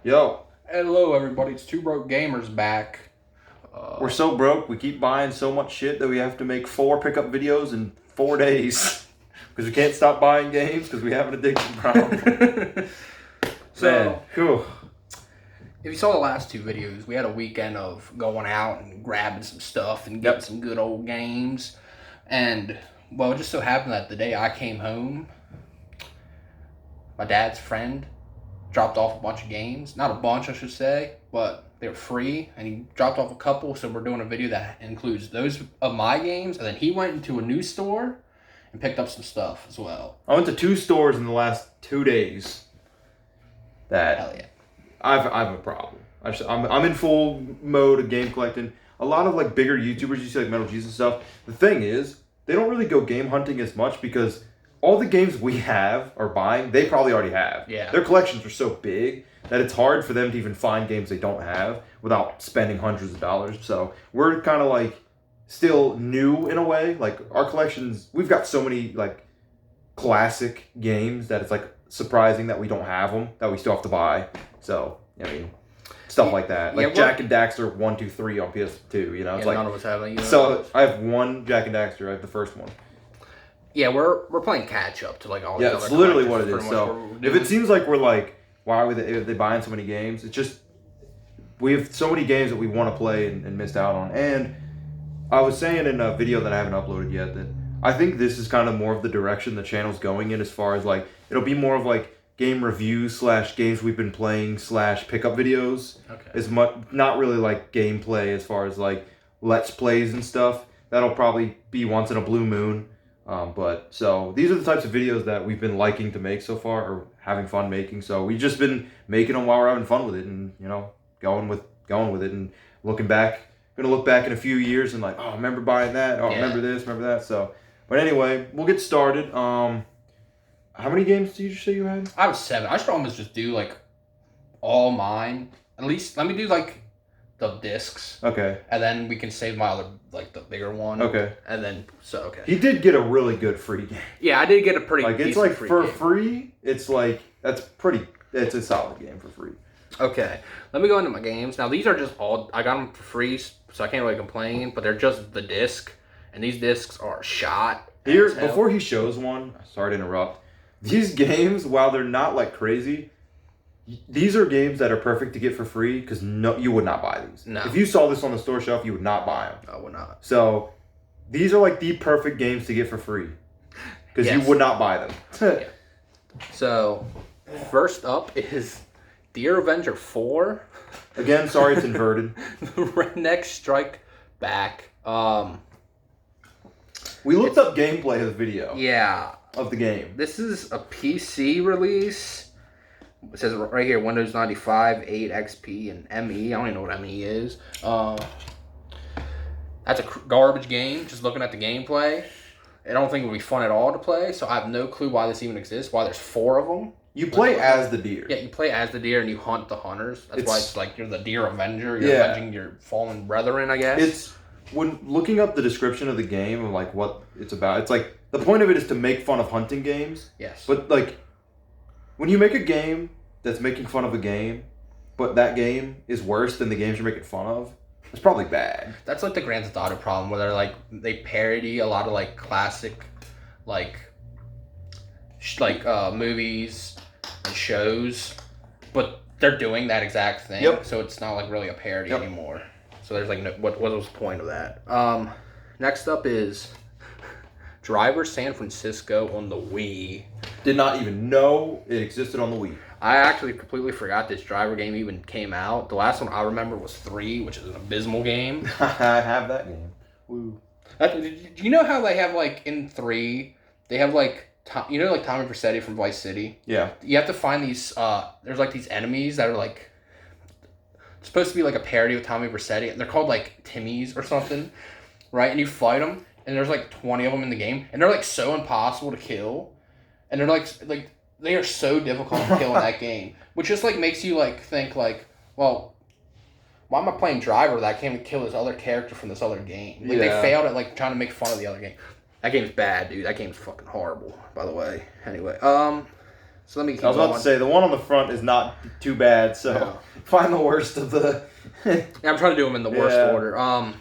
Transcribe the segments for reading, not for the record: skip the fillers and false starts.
Yo. Hello, everybody. It's Two Broke Gamers back. We're so broke, we keep buying so much shit that we have to make 4 pickup videos in 4 days. Because we can't stop buying games because we have an addiction problem. So, Whew. if you saw the last 2 videos, we had a weekend of going out and grabbing some stuff and getting some good old games. And, well, it just so happened that the day I came home, my dad's friend dropped off a bunch of games. Not a bunch, I should say, but they were free, and he dropped off a couple, so we're doing a video that includes those of my games, and then he went into a new store and picked up some stuff as well. I went to 2 stores in the last 2 days. Hell yeah. I have a problem. I'm in full mode of game collecting. A lot of like bigger YouTubers, you see like Metal Jesus and stuff. The thing is, they don't really go game hunting as much because all the games we have or buying, they probably already have. Yeah. Their collections are so big that it's hard for them to even find games they don't have without spending hundreds of dollars. So we're kind of like still new in a way. Like our collections, we've got so many like classic games that it's like surprising that we don't have them, that we still have to buy. So, I mean, stuff like that. Like Jack and Daxter 1, 2, 3 on PS2, you know? It's like, none of us have any. So I have one Jack and Daxter, I have the first one. Yeah, we're playing catch up to like all the other. Yeah, it's literally what it is. So if it seems like we're like, why are they buying so many games? It's just we have so many games that we want to play and missed out on. And I was saying in a video that I haven't uploaded yet that I think this is kind of more of the direction the channel's going in, as far as like it'll be more of like game reviews / games we've been playing / pickup videos. Okay. As much, not really like gameplay as far as like let's plays and stuff. That'll probably be once in a blue moon. But so these are the types of videos that we've been liking to make so far, or having fun making. So we've just been making them while we're having fun with it, and you know, going with it, and looking back. Gonna look back in a few years and like, oh, remember buying that? Oh, remember this? Remember that? So, but anyway, we'll get started. How many games did you say you had? I was 7. I should almost just do like all mine. At least let me do like the discs. Okay. And then we can save my other, like the bigger one. Okay. And then okay. He did get a really good free game. Yeah, I did get a pretty like it's like for free. It's like it's a solid game for free. Okay, let me go into my games. Now these are just all I got them for free, so I can't really complain. But they're just the disc, and these discs are shot. Here, before he shows one, sorry to interrupt. These games, while they're not like crazy, these are games that are perfect to get for free because you would not buy these. No. If you saw this on the store shelf, you would not buy them. I would not. So these are like the perfect games to get for free because you would not buy them. Yeah. So first up is Dear Avenger 4. Again, sorry it's inverted. The Redneck Strike Back. We looked up gameplay of the video. Yeah. Of the game. This is a PC release. It says right here, Windows 95, 8 XP, and ME. I don't even know what ME is. That's a garbage game, just looking at the gameplay. I don't think it would be fun at all to play, so I have no clue why this even exists, why there's 4 of them. You play as the deer. Yeah, you play as the deer and you hunt the hunters. That's why it's like you're the Deer Avenger. You're avenging your fallen brethren, I guess. It's when looking up the description of the game and like what it's about. It's like the point of it is to make fun of hunting games. Yes. But like when you make a game that's making fun of a game, but that game is worse than the games you're making fun of, it's probably bad. That's like the Grand Theft Auto problem, where they parody a lot of like classic, movies and shows, but they're doing that exact thing. Yep. So it's not like really a parody anymore. So there's like what was the point of that? Next up is Driver San Francisco on the Wii. Did not even know it existed on the Wii. I actually completely forgot this driver game even came out. The last one I remember was 3, which is an abysmal game. I have that game. Woo. Do you know how they have like in 3, they have like Tommy Vercetti from Vice City? Yeah. You have to find these. There's like these enemies that are like supposed to be like a parody of Tommy Vercetti. They're called like Timmys or something, right? And you fight them, and there's like 20 of them in the game, and they're like so impossible to kill, and they're like they are so difficult to kill in that game, which just like makes you like think like, well, why am I playing driver that I can't even kill this other character from this other game? Like they failed at like trying to make fun of the other game. That game's bad, dude. That game's fucking horrible, by the way. Anyway, So let me keep I was about going. to say, the one on the front is not too bad, so No. find the worst of the... Yeah, I'm trying to do them in the worst order.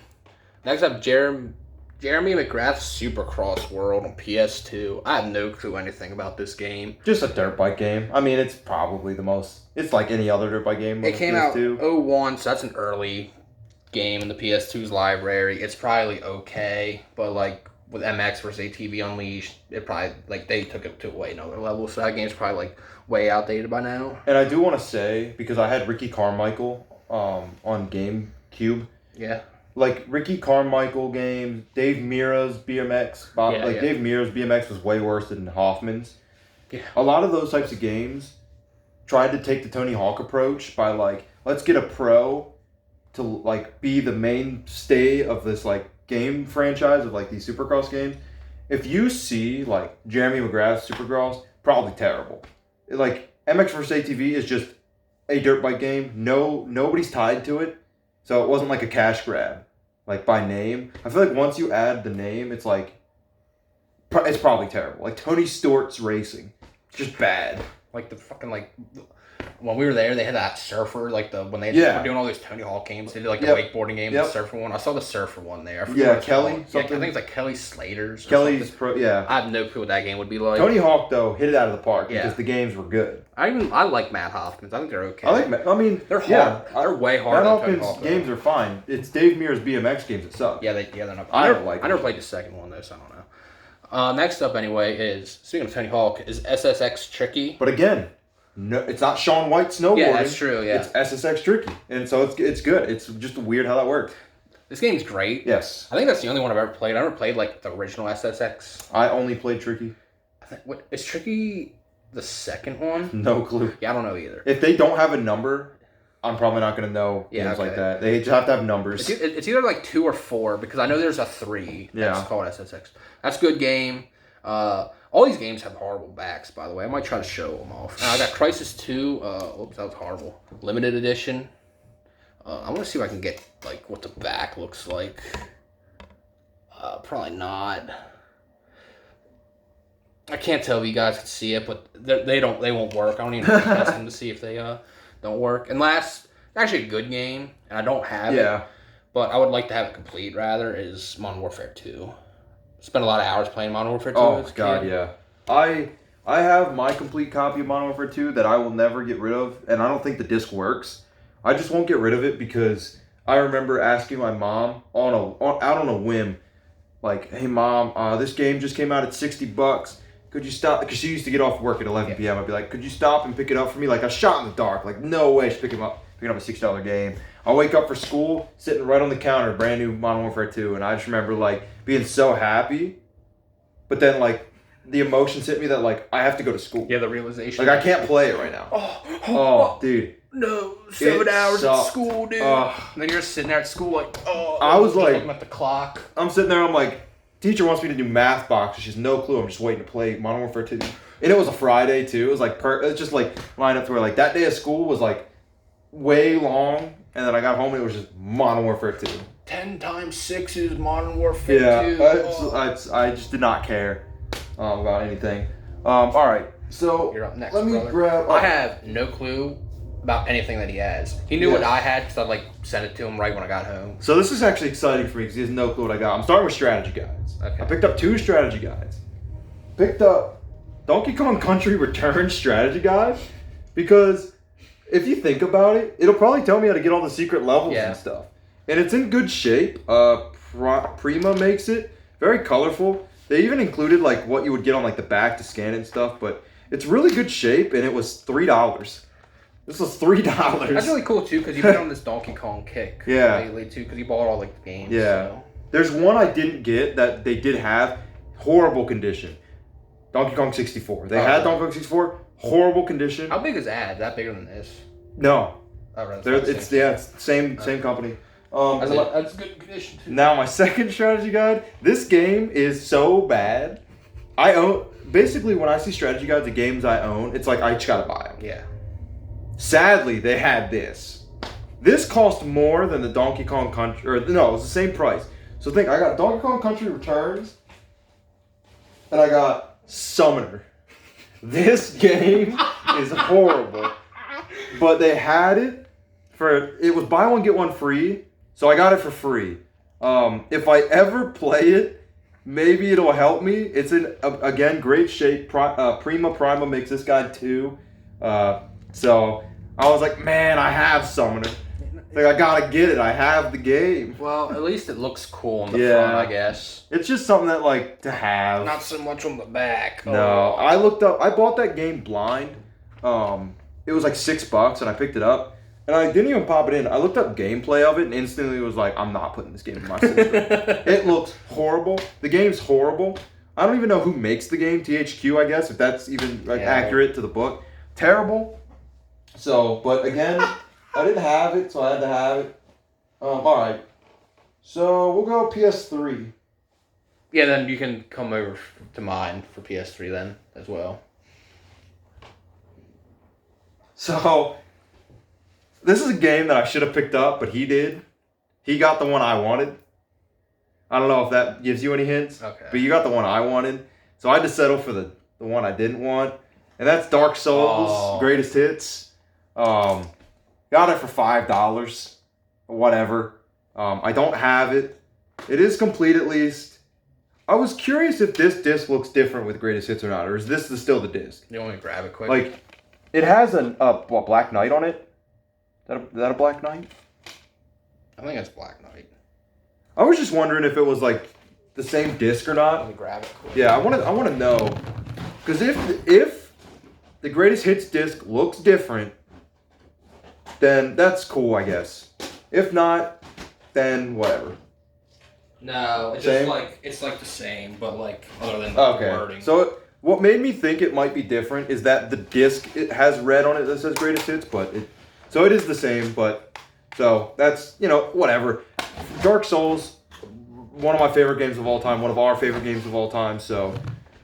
Next up, Jeremy McGrath's Supercross World on PS2. I have no clue anything about this game. Just a dirt bike game. I mean, it's probably the most... It's like any other dirt bike game. It came out 01, so that's an early game in the PS2's library. It's probably okay, but like with MX versus ATV Unleashed, it probably, like, they took it to way another level, so that game's probably, like, way outdated by now. And I do want to say, because I had Ricky Carmichael on GameCube. Yeah. Like, Ricky Carmichael games, Dave Mira's BMX. Dave Mira's BMX was way worse than Hoffman's. Yeah. A lot of those types of games tried to take the Tony Hawk approach by, like, let's get a pro to, like, be the mainstay of this, like, game franchise of, like, these Supercross games. If you see, like, Jeremy McGrath's Supercross, probably terrible. Like, MX vs. ATV is just a dirt bike game. Nobody's tied to it. So it wasn't like a cash grab, like, by name. I feel like once you add the name, it's like, it's probably terrible. Like Tony Stewart's Racing. Just bad. Like the fucking, like, when we were there, they had that surfer, like when they were doing all those Tony Hawk games. They did like the wakeboarding game, the surfer one. I saw the surfer one there. Kelly. Yeah, I think it's like Kelly Slater's. Kelly's Pro. Yeah. I have no clue what that game would be like. Tony Hawk though hit it out of the park because the games were good. I like Matt Hoffman's. I think they're okay. I mean, they're hard. They're way harder. Matt Hoffman's games are fine. It's Dave Mira's BMX games that suck. Yeah, they're not. I never played the second one though, so I don't know. Next up, anyway, is speaking of Tony Hawk, is SSX Tricky. But again, no, it's not Shaun White snowboarding. Yeah, that's true. Yeah, it's SSX Tricky, and so it's good. It's just weird how that works. This game's great. Yes, I think that's the only one I've ever played. I never played like the original SSX. I only played Tricky. What is Tricky? The second one? No clue. Yeah, I don't know either. If they don't have a number, I'm probably not going to know games like that. They just have to have numbers. It's either like 2 or 4 because I know there's a 3 that's called SSX. That's a good game. All these games have horrible backs, by the way. I might try to show them off. I got Crisis 2. Oops, that was horrible. Limited edition. I want to see if I can get like what the back looks like. Probably not. I can't tell if you guys can see it, but they won't work. I don't even test them to see if they don't work. And last, actually a good game, and I don't have it, but I would like to have it complete. Rather is Modern Warfare 2. Spent a lot of hours playing Modern Warfare 2. Oh god, yeah. I have my complete copy of Modern Warfare 2 that I will never get rid of, and I don't think the disc works. I just won't get rid of it because I remember asking my mom out on a whim, like, "Hey mom, this game just came out at $60. Could you stop?" Because she used to get off work at 11 p.m. I'd be like, "Could you stop and pick it up for me?" Like, a shot in the dark. Like, no way she's picking up a $6 game. I wake up for school, sitting right on the counter, brand new Modern Warfare 2, and I just remember, like, being so happy. But then, like, the emotions hit me that, like, I have to go to school. Yeah, the realization. Like, I can't play it right now. Oh, dude. No, 7 hours at school, dude. And then you're sitting there at school, like, I was like, looking at the clock. I'm sitting there, I'm like, teacher wants me to do math boxes. She has no clue. I'm just waiting to play Modern Warfare 2. And it was a Friday, too. It was like, it's just like lined up to where, like, that day of school was, like, way long. And then I got home and it was just Modern Warfare 2. 10 times 6 is Modern Warfare 2. Yeah, I just did not care about anything. All right, so you're up next, let me grab... I have no clue about anything that he has. He knew what I had because I, like, sent it to him right when I got home. So this is actually exciting for me because he has no clue what I got. I'm starting with strategy guides. Okay. I picked up 2 strategy guides. Picked up Donkey Kong Country Returns strategy guide because if you think about it, it'll probably tell me how to get all the secret levels and stuff. And it's in good shape. Prima makes it very colorful. They even included like what you would get on like the back to scan it and stuff, but it's really good shape and it was $3. This was $3. That's really cool too because you've been on this Donkey Kong kick lately too because you bought all like the games. Yeah. So. There's one I didn't get that they did have, horrible condition. Donkey Kong 64. They had Donkey Kong 64, horrible condition. How big is that? Is that bigger than this? No. Oh, right, it's the same company. That's good condition too. Now my second strategy guide. This game is so bad. I own basically when I see strategy guides of games I own, it's like I just gotta buy them. Yeah. Sadly, they had this. This cost more than the Donkey Kong Country, or no, it was the same price. So think, I got Donkey Kong Country Returns, and I got Summoner. This game is horrible. But they had it it was buy one, get one free. So I got it for free. If I ever play it, maybe it'll help me. It's in, again, great shape. Prima makes this guy too. So I was like, man, I have Summoner. Like, I gotta get it. I have the game. Well, at least it looks cool on the front, I guess. It's just something that, like, to have. Not so much on the back. No, I bought that game blind. It was like $6 and I picked it up. And I didn't even pop it in. I looked up gameplay of it and instantly was like, I'm not putting this game in my system. It looks horrible. The game's horrible. I don't even know who makes the game, THQ, I guess, if that's even accurate to the book. Terrible. So, but again, I didn't have it, so I had to have it. Alright. So, we'll go PS3. Yeah, then you can come over to mine for PS3 then, as well. So, this is a game that I should have picked up, but he did. He got the one I wanted. I don't know if that gives you any hints. Okay. But you got the one I wanted. So I had to settle for the one I didn't want. And that's Dark Souls, Greatest Hits. Got it for $5. Whatever. I don't have it. It is complete at least. I was curious if this disc looks different with Greatest Hits or not. Or is this still the disc? You want me to grab it quick? Like, it has a Black Knight on it. Is that a Black Knight? I think it's Black Knight. I was just wondering if it was like the same disc or not. Let me grab it quick. Yeah, I want to know, because if the Greatest Hits disc looks different, then that's cool, I guess. If not, then whatever. No, it's same? it's like the same, but like other than the wording. So what made me think it might be different is that the disc, it has red on it that says Greatest Hits, but so it is the same, but so that's, whatever. Dark Souls, one of my favorite games of all time, one of our favorite games of all time, so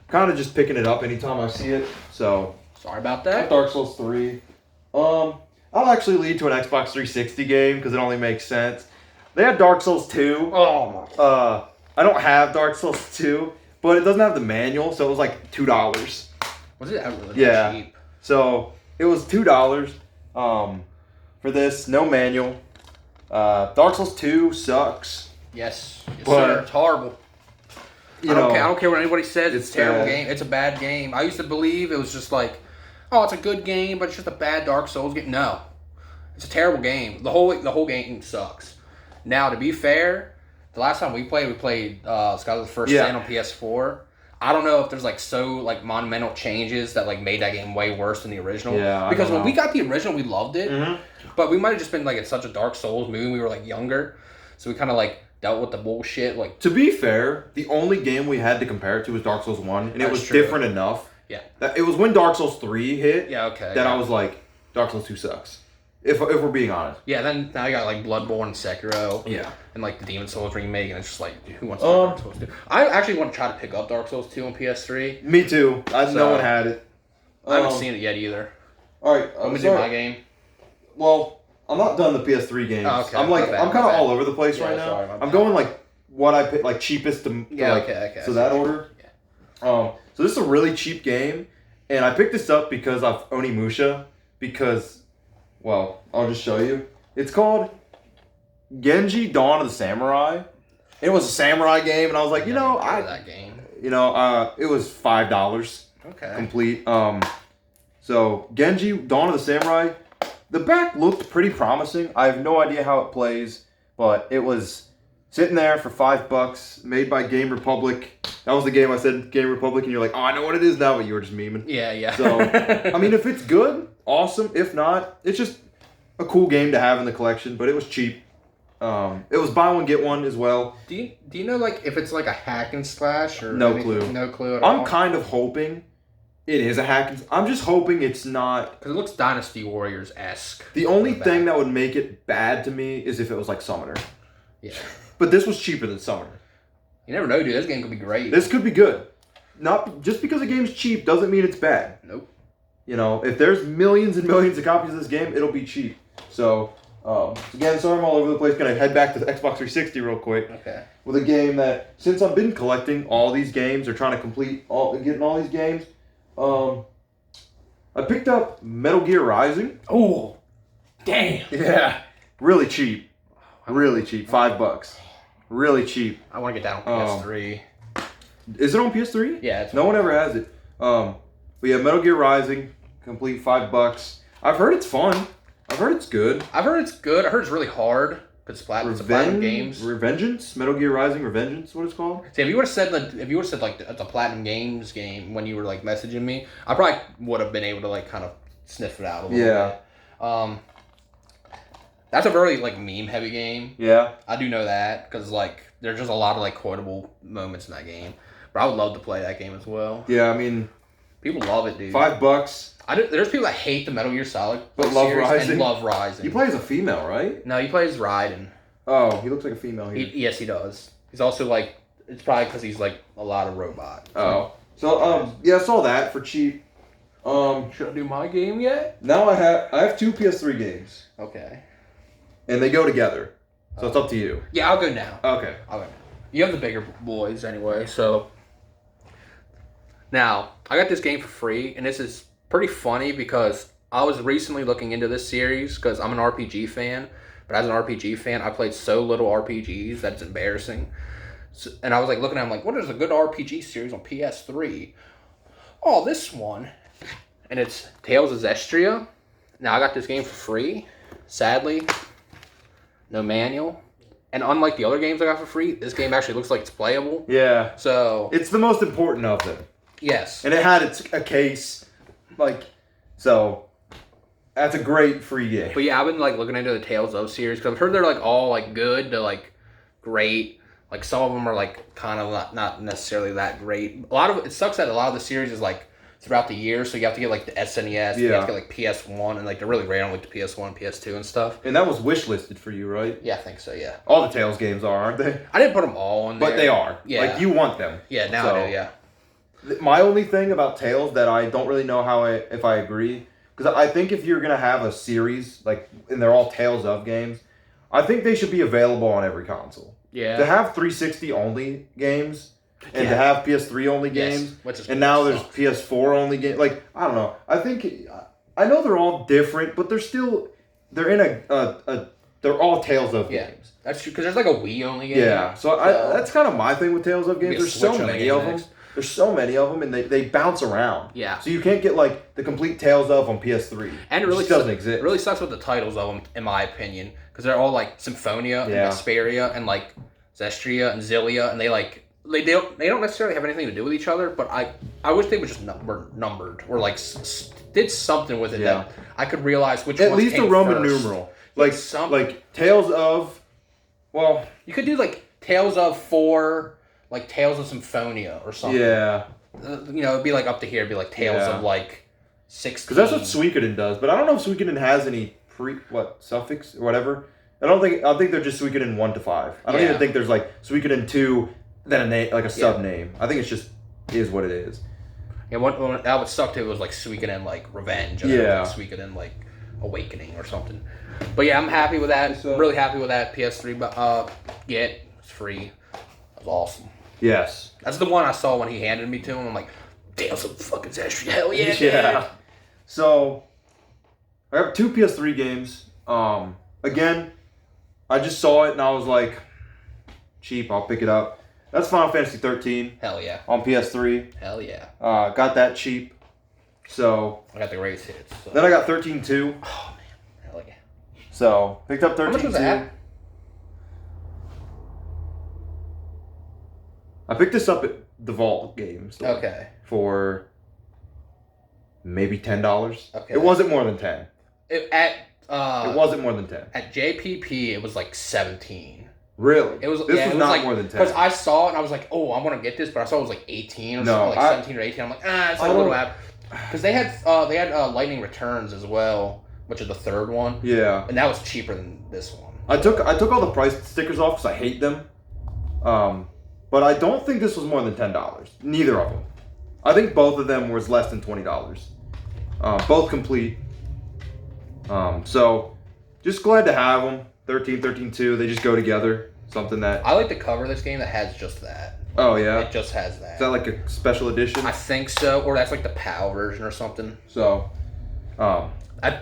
kind of just picking it up anytime I see it. So sorry about that. Dark Souls 3. I'll actually lead to an Xbox 360 game because it only makes sense. They had Dark Souls 2. Oh my. I don't have Dark Souls 2, but it doesn't have the manual, so it was like $2. Was it really cheap? So it was $2 for this, no manual. Dark Souls 2 sucks. Yes, but, sir. It's horrible. I don't care what anybody says. It's a terrible game. It's a bad game. I used to believe it was just like, oh, it's a good game, but it's just a bad Dark Souls game. No, it's a terrible game. The whole game sucks. Now, to be fair, the last time we played Skylar's First Sin on PS4. I don't know if there's monumental changes that made that game way worse than the original. Yeah, because when we got the original, we loved it. Mm-hmm. But we might have just been in such a Dark Souls mood when we were younger, so we kind of dealt with the bullshit. To be fair, the only game we had to compare it to was Dark Souls 1, and it was true. different enough. Yeah. That it was when Dark Souls 3 hit. Yeah. Okay. That I was like, Dark Souls 2 sucks. If we're being honest. Yeah. Then now you got Bloodborne and Sekiro. Yeah. And the Demon Souls remake, and it's just who wants to play Dark Souls 2? I actually want to try to pick up Dark Souls 2 on PS3. Me too. No one had it. I haven't seen it yet either. All right. I'm gonna do my game. Well, I'm not done the PS3 games. Oh, okay. I'm kind of all over the place right now. Sorry, I'm going what I pick, cheapest to okay. So that order. Yeah. So this is a really cheap game, and I picked this up because of Onimusha. Because, well, I'll just show you. It's called Genji Dawn of the Samurai. It was a samurai game, and I was like, that game. It was $5. Okay. Complete. So Genji Dawn of the Samurai. The back looked pretty promising. I have no idea how it plays, but it was sitting there for $5, made by Game Republic. That was the game I said, Game Republic, and you're like, oh, I know what it is now, but you were just memeing. Yeah. So, if it's good, awesome. If not, it's just a cool game to have in the collection, but it was cheap. It was buy one, get one as well. Do you know, if it's a hack and slash or no anything? clue. No clue at all? I'm kind of hoping it is a hack. I'm just hoping it's not. Because it looks Dynasty Warriors-esque. The only thing that would make it bad to me is if it was Summoner. Yeah. But this was cheaper than Summoner. You never know, dude. This game could be great. This could be good. Not just because a game's cheap doesn't mean it's bad. Nope. If there's millions and millions of copies of this game, it'll be cheap. So, again, sorry I'm all over the place. Gonna head back to the Xbox 360 real quick. Okay. With a game that, since I've been collecting all these games or trying to getting all these games, I picked up Metal Gear Rising. Oh, damn. Yeah. Really cheap. Really cheap. $5. Really cheap. I want to get that on PS3. Is it on PS3? Yeah. It's no one ever has it. But yeah, Metal Gear Rising, complete $5. I've heard it's fun. I've heard it's good. I've heard it's good. I heard it's really hard. It's Platinum Games. Revengeance? Metal Gear Rising Revengeance, what it's called? See, if you would have said like it's a Platinum Games game when you were like messaging me, I probably would have been able to like kind of sniff it out a little bit. That's a very like meme heavy game. Yeah. I do know that because like there's just a lot of like quotable moments in that game. But I would love to play that game as well. Yeah, I mean, people love it, dude. $5. There's people that hate the Metal Gear Solid but love Rising. and love Rising. He plays a female, right? No, he plays Raiden. Oh, he looks like a female here. Yes, he does. He's also like, it's probably because he's like a lot of robot. Oh. So, yeah, I saw that for cheap. Should I do my game yet? Now I have 2 PS3 games. Okay. And they go together. So it's up to you. Yeah, I'll go now. Okay. I'll go now. You have the bigger boys anyway, so. Now, I got this game for free, and this is pretty funny because I was recently looking into this series because I'm an RPG fan. But as an RPG fan, I played so little RPGs that it's embarrassing. So, and I was like looking at them like, what is a good RPG series on PS3? Oh, this one. And it's Tales of Zestria. Now, I got this game for free. Sadly, no manual. And unlike the other games I got for free, this game actually looks like it's playable. Yeah. So it's the most important of them. Yes. And it had a case. So that's a great free game. But yeah, I've been like looking into the Tales of series because I've heard they're like all like good to like great. Like some of them are like kind of not necessarily that great. It sucks that a lot of the series is like throughout the year, so you have to get like the SNES, you have to get like PS1, and like they're really rare on like the PS1, PS2, and stuff. And that was wish listed for you, right? Yeah, I think so. Yeah. All the Tales games are, aren't they? I didn't put them all on there, but they are. Yeah. Like you want them. Yeah. Now I do. Yeah. My only thing about Tales that I don't really know if I agree, because I think if you're gonna have a series like and they're all Tales of games, I think they should be available on every console. Yeah. To have 360 only games and to have PS3 only games, and now there's PS4 only games. Like I don't know. I know they're all different, but they're in they're all Tales of games. That's true because there's like a Wii only game. Yeah. So that's kind of my thing with Tales of games. There's so many of them. There's so many of them, and they bounce around. Yeah. So you can't get like the complete Tales of on PS3. And it really doesn't exist. It really sucks with the titles of them, in my opinion, because they're all like Symphonia and Vesperia and like Zestria and Zillia, and they don't necessarily have anything to do with each other. But I wish they would just were numbered or like did something with it that I could realize which at ones least came a Roman first. numeral, like Tales of. Well, you could do like Tales of 4. Like Tales of Symphonia or something. Yeah. It'd be like up to here. It'd be like Tales of like 16. Because that's what Suikoden does. But I don't know if Suikoden has any suffix or whatever. I think they're just Suikoden 1 to 5. I don't even think there's like Suikoden 2, then a name, like a sub name. I think it's just is what it is. Yeah, that would suck too. It was like Suikoden like Revenge. And then like Suikoden like Awakening or something. But yeah, I'm happy with that. I'm really happy with that PS3. It's free. That was awesome. Yes. That's the one I saw when he handed me to him. I'm like, Tales of fucking Zestria. Hell yeah, yeah. dude. So, I have 2 PS3 games. Again, I just saw it and I was like, cheap, I'll pick it up. That's Final Fantasy 13. Hell yeah. On PS3. Hell yeah. Got that cheap. So. I got the greatest hits. So. Then I got 13-2. Oh, man. Hell yeah. So, picked up 13-2. How much was that? I picked this up at the Vault Games. Okay. For maybe $10. Okay. It wasn't more than 10. It wasn't more than 10. At JPP, it was like 17. Really? This was not like, more than 10. Because I saw it and I was like, oh, I want to get this, but I saw it was like 18 or something, like 17 or 18. I'm like, it's like a little app. Because they had Lightning Returns as well, which is the third one. Yeah. And that was cheaper than this one. I took all the price stickers off because I hate them. But I don't think this was more than $10. Neither of them. I think both of them was less than $20. Both complete. So, just glad to have them. 13, 13-2. They just go together. Something that... I like the cover of this game that has just that. Oh, yeah? It just has that. Is that like a special edition? I think so. Or that's like the PAL version or something. So,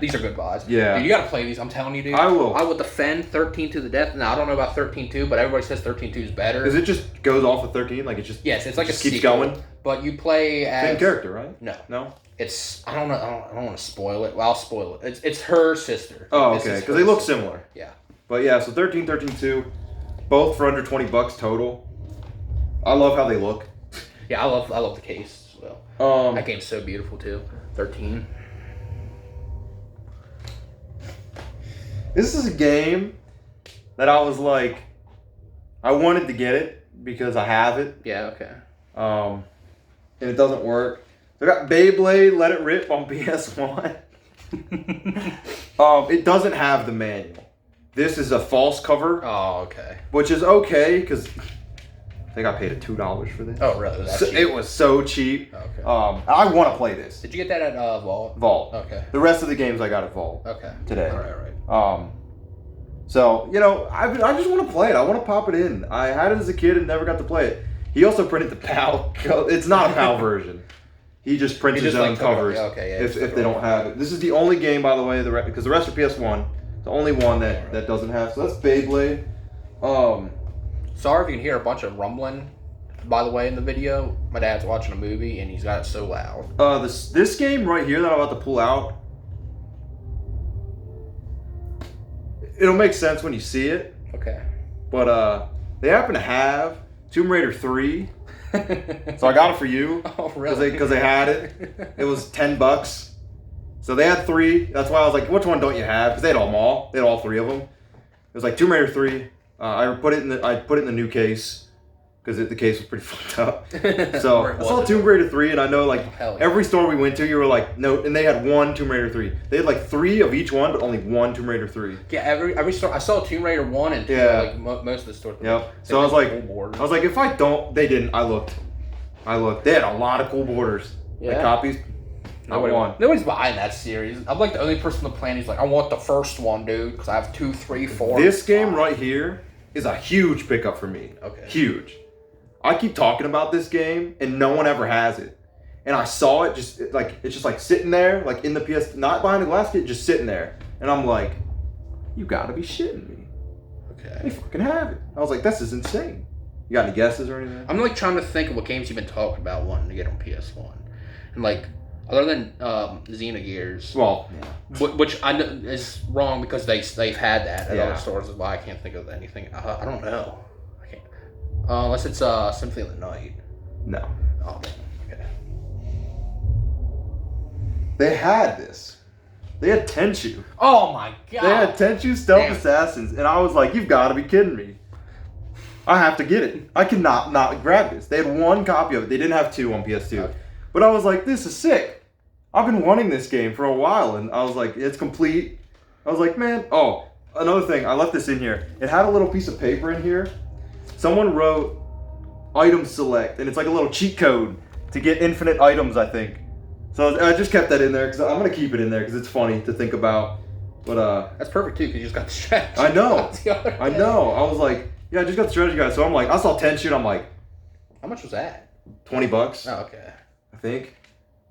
These are good buys. Yeah. Dude, you gotta play these. I'm telling you, dude. I will. I would defend 13 to the death. Now, I don't know about 13-2, but everybody says 13-2 is better. Because it just goes off of 13? Like, it just... Yes, it's like just a keeps sequel, going? But you play as... Same character, right? No. No? It's... I don't know. I don't want to spoil it. Well, I'll spoil it. It's her sister. Oh, okay. Because they look similar. Yeah. But yeah, so 13, 13-2. Both for under $20 total. I love how they look. Yeah, I love the case as well. That game's so beautiful, too. 13. This is a game that I was like, I wanted to get it because I have it. Yeah, okay. And it doesn't work. So I got Beyblade Let It Rip on PS1. It doesn't have the manual. This is a false cover. Oh, okay. Which is okay because I think I paid it $2 for this. Oh, really? So, it was so cheap. Okay. I want to play this. Did you get that at Vault? Vault. Okay. The rest of the games I got at Vault. Okay. Today. All right. So, you know, I just want to play it. I want to pop it in. I had it as a kid and never got to play it. He also printed the PAL. It's not a PAL version. He just prints his own covers if they don't have it. This is the only game, by the way, because the rest are PS1. The only one that doesn't have. So that's Beyblade. Sorry if you can hear a bunch of rumbling, by the way, in the video. My dad's watching a movie and he's got it so loud. This game right here that I'm about to pull out, it'll make sense when you see it. Okay. But they happen to have Tomb Raider 3. So I got it for you. Oh, really? Because they had it. It was $10. So they had 3. That's why I was like, which one don't you have? Because they had them all. They had all 3 of them. It was like Tomb Raider 3. I put it in the new case because the case was pretty fucked up. So I saw Tomb Raider 3, and I know like every store we went to, you were like, no, and they had 1 Tomb Raider 3. They had like 3 of each one, but only 1 Tomb Raider 3. Yeah, every store. I saw Tomb Raider 1 and 2. Yeah. Like most of the stores. Yep. So I was like, if I don't, they didn't. I looked. They had a lot of cool borders. Yeah. Like copies. Nobody's buying that series. I'm like the only person on the planet who's like, I want the first one, dude, because I have 2, 3, 4. This game right here is a huge pickup for me. Okay. Huge. I keep talking about this game, and no one ever has it. And I saw it it's just like sitting there, like in the PS, not behind the glass kit, just sitting there. And I'm like, you gotta be shitting me. Okay. They fucking have it. I was like, this is insane. You got any guesses or anything? I'm like trying to think of what games you've been talking about wanting to get on PS1. And like, other than Xenogears, well, yeah. Which I know is wrong because they've had that at other stores. Is why I can't think of anything. I don't know. I can't. Unless it's Symphony of the Night. No. Oh man. Okay. They had this. They had Tenchu. Oh my god. They had Tenchu Stealth Assassins, and I was like, you've got to be kidding me. I have to get it. I cannot not grab this. They had 1 copy of it. They didn't have 2 on PS2. Okay. But I was like, this is sick. I've been wanting this game for a while, and I was like, it's complete. I was like, man. Oh, another thing. I left this in here. It had a little piece of paper in here. Someone wrote item select, and it's like a little cheat code to get infinite items, I think. So I just kept that in there because I'm going to keep it in there because it's funny to think about. But that's perfect too because you just got the strategy. I know. I know. I was like, yeah, I just got the strategy guide. So I'm like, I saw Tenchu, and I'm like, how much was that? $20. Oh, okay. I think.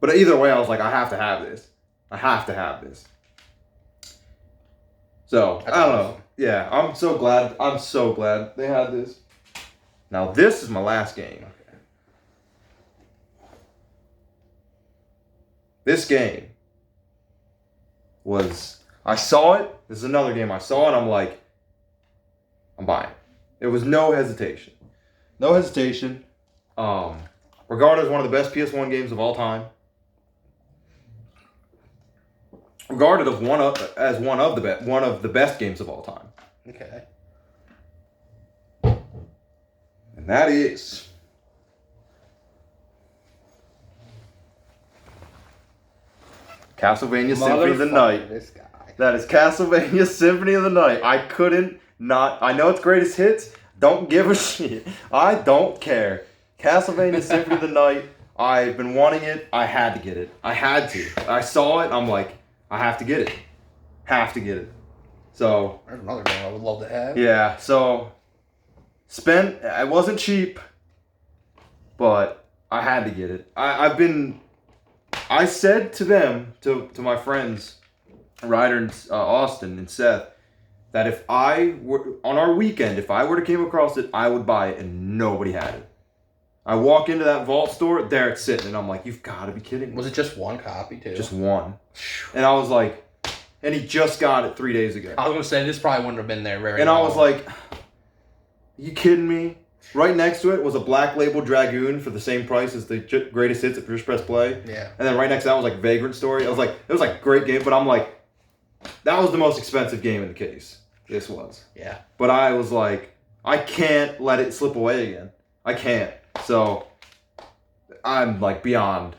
But either way, I was like, I have to have this. I have to have this. So, I don't know. Yeah, I'm so glad they had this. Now, this is my last game. Okay. This game was, I saw it. This is another game I saw, and I'm like, I'm buying it. There was no hesitation. No hesitation. Regarded as one of the best PS1 games of all time. Regarded as one of the best games of all time. Okay. And that is Castlevania Symphony of the Night. This guy. That is Castlevania Symphony of the Night. I couldn't not. I know it's greatest hits. Don't give a shit. I don't care. Castlevania Symphony of the Night. I've been wanting it. I had to get it. I had to. I saw it. I'm like, I have to get it. Have to get it. So. There's another game I would love to have. Yeah. So. It wasn't cheap. But I had to get it. I've been I said to them, to my friends, Ryder and Austin and Seth, that if I were on our weekend, if I were to came across it, I would buy it, and nobody had it. I walk into that vault store, there it's sitting, and I'm like, you've got to be kidding me. Was it just one copy too? Just one. And I was like, and he just got it 3 days ago. I was gonna say this probably wouldn't have been there very. And long. I was like, you kidding me? Right next to it was a Black Label Dragoon for the same price as the greatest hits at Just Press Play. Yeah. And then right next to that was like Vagrant Story. I was like, it was like great game, but I'm like, that was the most expensive game in the case. This was. Yeah. But I was like, I can't let it slip away again. I can't. So I'm like beyond.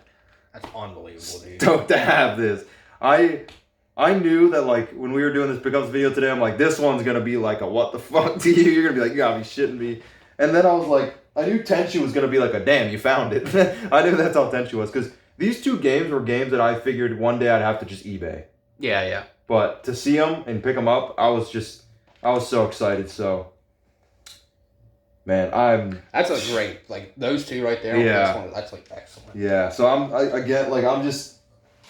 That's unbelievable, dude. Stoked to have this. I knew that like when we were doing this pickups video today, I'm like, this one's gonna be like a what the fuck to you. You're gonna be like, you gotta be shitting me. And then I was like, I knew Tenchu was gonna be like a damn, you found it. I knew that's how Tenchu was, because these two games were games that I figured one day I'd have to just eBay. Yeah. But to see them and pick them up, I was so excited. So, man, That's a great, like those two right there. Yeah. That's like excellent. Yeah. So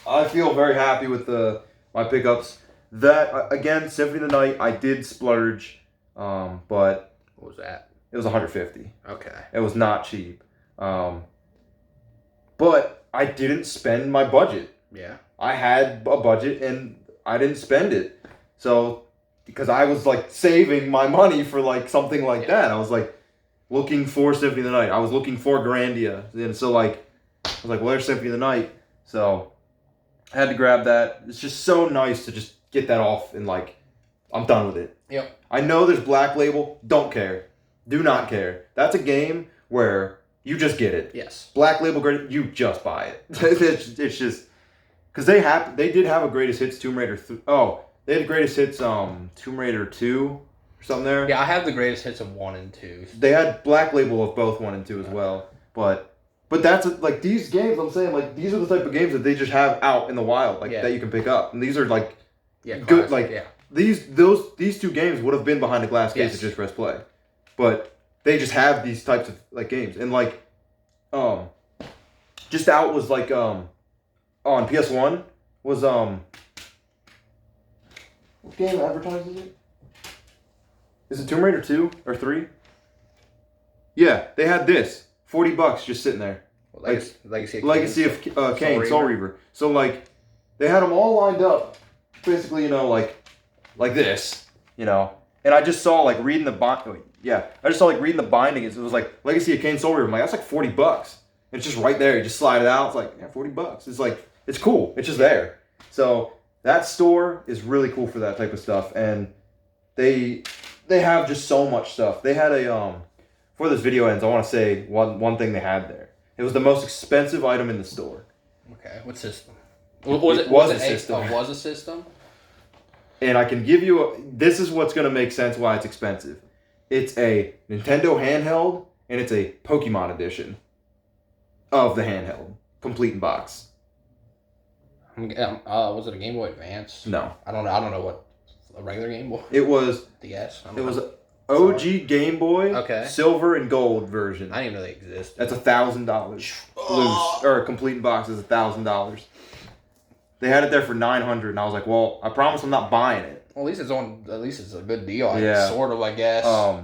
I feel very happy with my pickups. That again, Symphony of the Night, I did splurge, but What was that? it was $150. Okay. It was not cheap, but I didn't spend my budget. Yeah. I had a budget and I didn't spend it. So, because I was like saving my money for like something like that. I was like looking for Symphony of the Night. I was looking for Grandia. And so like, I was like, well, there's Symphony of the Night. So I had to grab that. It's just so nice to just get that off and like, I'm done with it. Yep. I know there's Black Label. Don't care. Do not care. That's a game where you just get it. Yes. Black Label, you just buy it. It's just... Because they did have a Greatest Hits Tomb Raider... they had Greatest Hits Tomb Raider 2 or something there. Yeah, I have the greatest hits of 1 and 2. They had Black Label of both 1 and 2 as well. But that's... like, these games, I'm saying, like, these are the type of games that they just have out in the wild, like, that you can pick up. And these are, like, good... Like, these two games would have been behind the glass case of Just Press Play. But they just have these types of, like, games. And, like, just out was, like, on PS1 was what game advertises it? Is it Tomb Raider 2 or 3? Yeah, they had this. $40 just sitting there. Legacy of Kain, Soul Reaver. So like they had them all lined up basically, you know, like this, you know. And I just saw like reading the binding it was like Legacy of Kain, Soul Reaver. I'm like, that's like $40. And it's just right there. You just slide it out. It's like, yeah, $40. It's like, it's cool. It's just there. So that store is really cool for that type of stuff, and they have just so much stuff. They had before this video ends, I want to say one thing they had there. It was the most expensive item in the store. Okay, what system? Was a system. Oh, was a system? And I can give you this is what's going to make sense why it's expensive. It's a Nintendo handheld, and it's a Pokemon edition of the handheld, complete in box. Was it a Game Boy Advance? No. I don't know what a regular Game Boy. It was DS. It was OG Game Boy, silver and gold version. I didn't even know they existed. That's $1,000 loose, or complete in box is $1,000. They had it there for $900, and I was like, well, I promise I'm not buying it. Well, at least it's a good deal. Yeah. Sort of, I guess. I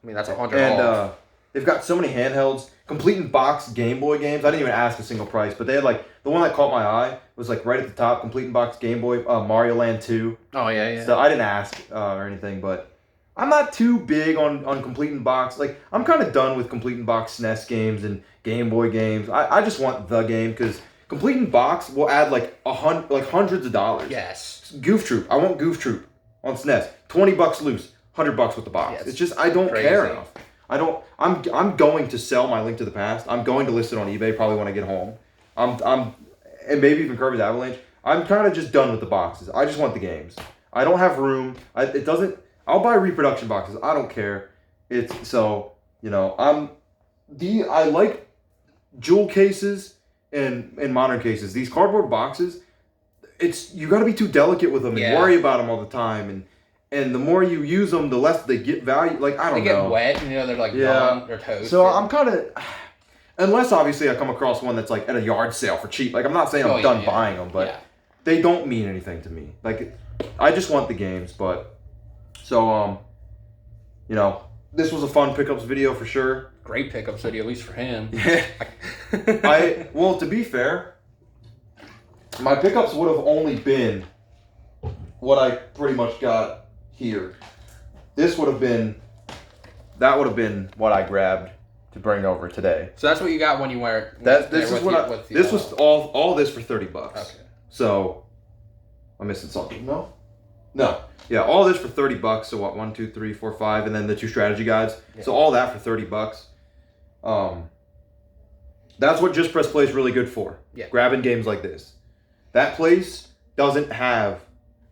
mean, that's $100 and, off. They've got so many handhelds, complete in box Game Boy games. I didn't even ask a single price, but they had like the one that caught my eye was like right at the top, complete in box Game Boy, Mario Land 2. Oh yeah. So I didn't ask or anything, but I'm not too big on complete in box. Like I'm kind of done with complete in box SNES games and Game Boy games. I just want the game because complete in box will add like hundreds of dollars. Yes. Goof Troop. I want Goof Troop on SNES. $20 loose, $100 with the box. Yes. It's just I don't care enough. I'm going to sell my Link to the Past. I'm going to list it on eBay probably when I get home. And maybe even Kirby's Avalanche. I'm kind of just done with the boxes. I just want the games. I don't have room. I'll buy reproduction boxes. I don't care. I like jewel cases and modern cases. These cardboard boxes, you got to be too delicate with them and worry about them all the time. And the more you use them, the less they get value. Like, I don't know. They get wet, and they're like gone, they're toast. So I'm kind of... Unless obviously I come across one that's like at a yard sale for cheap. Like I'm not saying I'm done buying them, but they don't mean anything to me. Like I just want the games. But so you know, this was a fun pickups video for sure. Great pickups video, at least for him. Yeah. Well, to be fair, my pickups would have only been what I pretty much got here. That would have been what I grabbed to bring over today. So that's what you got when you wear it. This was all this for $30. Okay. So I'm missing something. No. Yeah, all this for $30. So what? 1, 2, 3, 4, 5, and then the 2 strategy guides. Yeah. So all that for $30. That's what Just Press Play is really good for. Yeah. Grabbing games like this. That place doesn't have.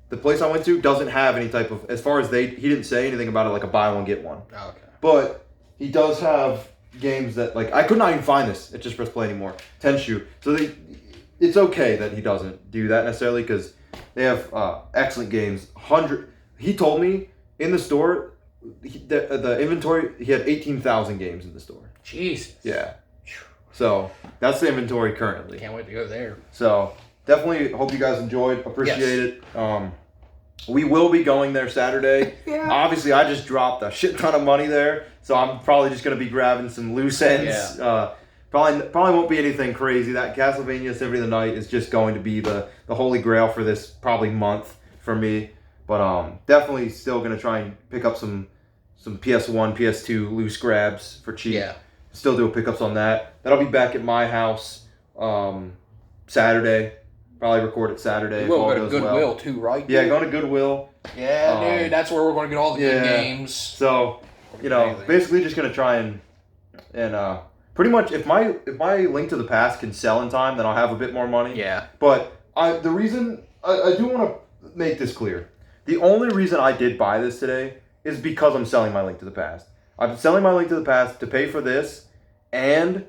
The place I went to doesn't have any type of, as far as he didn't say anything about it like a buy one get one. Oh, okay. But he does have games that like I could not even find this at Just Press Play anymore. Tenshu. So it's okay that he doesn't do that necessarily because they have excellent games. He told me in the store the inventory he had 18,000 games in the store. Jesus. Yeah. So that's the inventory currently. Can't wait to go there. So definitely hope you guys enjoyed. Appreciate it. We will be going there Saturday. Yeah. Obviously, I just dropped a shit ton of money there, so I'm probably just going to be grabbing some loose ends. Yeah. Probably won't be anything crazy. That Castlevania Symphony of the Night is just going to be the holy grail for this probably month for me. But definitely still going to try and pick up some PS1, PS2 loose grabs for cheap. Yeah. Still do pickups on that. That'll be back at my house Saturday. Probably record it Saturday. We'll go to Goodwill too, right? Yeah, going to Goodwill. Yeah, dude, that's where we're going to get all the good games. So, basically just going to try and pretty much if my Link to the Past can sell in time, then I'll have a bit more money. Yeah. But the reason I do want to make this clear. The only reason I did buy this today is because I'm selling my Link to the Past. I'm selling my Link to the Past to pay for this, and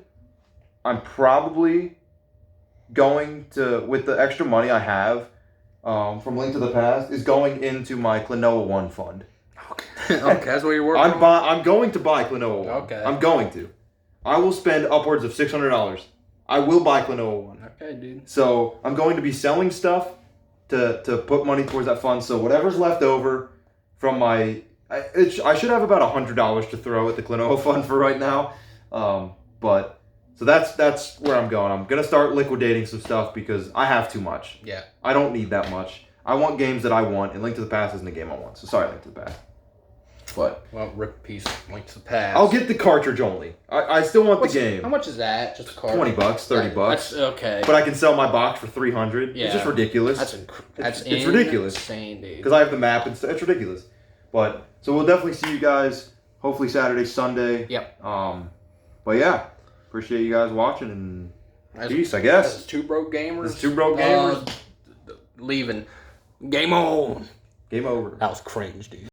I'm probably going to, with the extra money I have from Link to the Past, is going into my Klonoa 1 fund. Okay, that's what you're working on? I'm going to buy Klonoa 1. Okay. I'm going to. I will spend upwards of $600. I will buy Klonoa 1. Okay, dude. So I'm going to be selling stuff to put money towards that fund. So whatever's left over from my... I should have about $100 to throw at the Klonoa fund for right now. But... So that's where I'm going. I'm going to start liquidating some stuff because I have too much. Yeah. I don't need that much. I want games that I want, and Link to the Past isn't a game I want. So sorry, Link to the Past. But well, rip a piece of Link to the Past. I'll get the cartridge only. I still want the game. How much is that? Just a cartridge? $20, $30. That's okay. But I can sell my box for $300. Yeah. It's just ridiculous. It's ridiculous. Insane, dude. Because I have the map and stuff. It's ridiculous. But so we'll definitely see you guys hopefully Saturday, Sunday. Yep. But yeah. Appreciate you guys watching and peace, I guess. That's 2 broke gamers. That's 2 broke gamers. Leaving. Game on. Game over. That was cringe, dude.